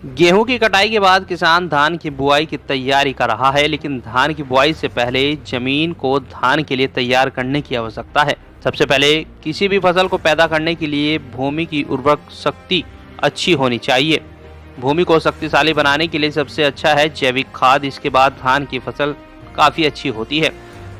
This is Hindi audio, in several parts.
गेहूं की कटाई के बाद किसान धान की बुआई की तैयारी कर रहा है, लेकिन धान की बुआई से पहले जमीन को धान के लिए तैयार करने की आवश्यकता है। सबसे पहले किसी भी फसल को पैदा करने के लिए भूमि की उर्वरक शक्ति अच्छी होनी चाहिए। भूमि को शक्तिशाली बनाने के लिए सबसे अच्छा है जैविक खाद। इसके बाद धान की फसल काफ़ी अच्छी होती है।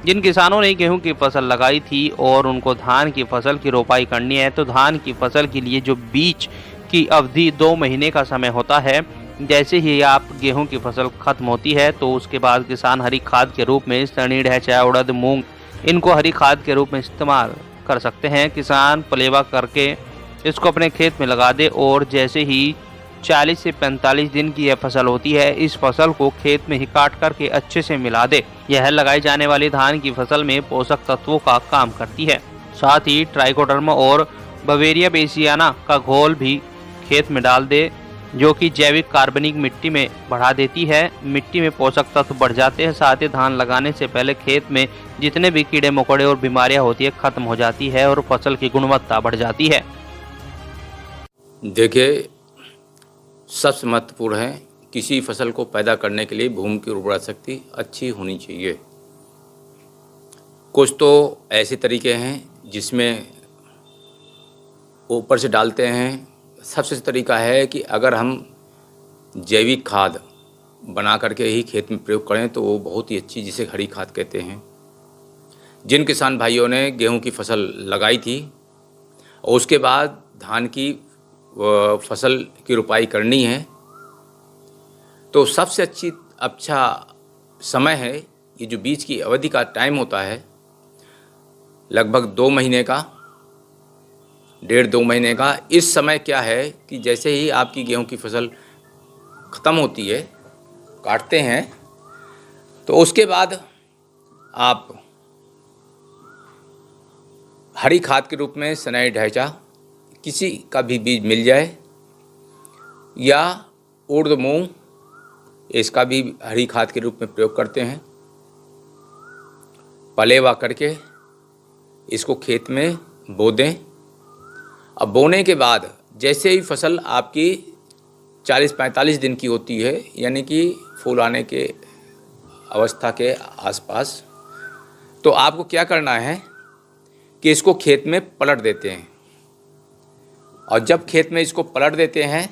जिन किसानों ने गेहूं की फसल लगाई थी और उनको धान की फसल की रोपाई करनी है, तो धान की फसल के लिए जो बीज की अवधि 2 महीने का समय होता है। जैसे ही आप गेहूं की फसल खत्म होती है, तो उसके बाद किसान हरी खाद के रूप में सनी, ढैंचा, उड़द, मूंग इनको हरी खाद के रूप में इस्तेमाल कर सकते हैं। किसान पलेवा करके इसको अपने खेत में लगा दे और जैसे ही 40 से 45 दिन की यह फसल होती है, इस फसल को खेत में ही काट करके अच्छे से मिला दे। यह लगाई जाने वाली धान की फसल में पोषक तत्वों का काम करती है। साथ ही ट्राइकोडर्मा और बवेरिया बेसियाना का घोल भी खेत में डाल दे, जो कि जैविक कार्बनिक मिट्टी में बढ़ा देती है। मिट्टी में पोषक तत्व बढ़ जाते हैं। साथ ही धान लगाने से पहले खेत में जितने भी कीड़े मकोड़े और बीमारियां होती है खत्म हो जाती है और फसल की गुणवत्ता बढ़ जाती है। देखिए, सबसे महत्वपूर्ण है किसी फसल को पैदा करने के लिए भूमि की उर्वरा शक्ति अच्छी होनी चाहिए। कुछ तो ऐसे तरीके हैं जिसमें ऊपर से डालते हैं। सबसे तरीका है कि अगर हम जैविक खाद बना करके ही खेत में प्रयोग करें तो वो बहुत ही अच्छी, जिसे हरी खाद कहते हैं। जिन किसान भाइयों ने गेहूं की फसल लगाई थी और उसके बाद धान की फसल की रोपाई करनी है, तो सबसे अच्छा समय है ये जो बीज की अवधि का टाइम होता है, लगभग 2 महीने का, 1.5-2 महीने का। इस समय क्या है कि जैसे ही आपकी गेहूं की फसल ख़त्म होती है, काटते हैं, तो उसके बाद आप हरी खाद के रूप में सनई, ढैंचा किसी का भी बीज मिल जाए या उड़द, मूंग, इसका भी हरी खाद के रूप में प्रयोग करते हैं। पलेवा करके इसको खेत में बो दें। अब बोने के बाद जैसे ही फसल आपकी 40-45 दिन की होती है, यानी कि फूल आने के अवस्था के आसपास, तो आपको क्या करना है कि इसको खेत में पलट देते हैं। और जब खेत में इसको पलट देते हैं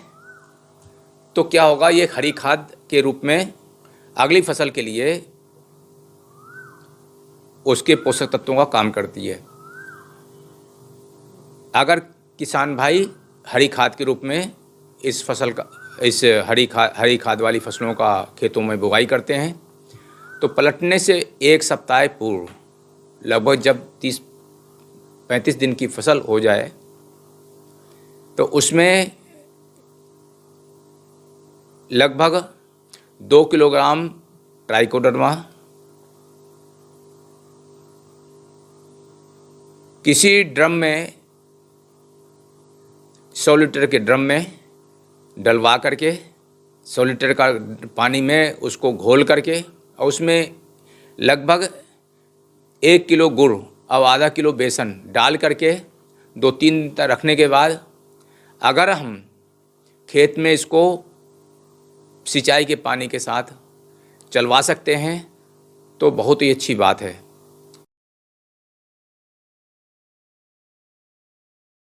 तो क्या होगा, ये हरी खाद के रूप में अगली फसल के लिए उसके पोषक तत्वों का काम करती है। अगर किसान भाई हरी खाद के रूप में इस हरी खाद वाली फसलों का खेतों में बुवाई करते हैं, तो पलटने से 1 सप्ताह पूर्व, लगभग जब 30-35 दिन की फसल हो जाए, तो उसमें लगभग 2 किलोग्राम ट्राइकोडर्मा किसी ड्रम में, 100 लीटर के ड्रम में डलवा करके 100 लीटर का पानी में उसको घोल करके और उसमें लगभग 1 किलो गुड़ और आधा किलो बेसन डाल करके 2-3 दिन तक रखने के बाद अगर हम खेत में इसको सिंचाई के पानी के साथ चलवा सकते हैं तो बहुत ही अच्छी बात है।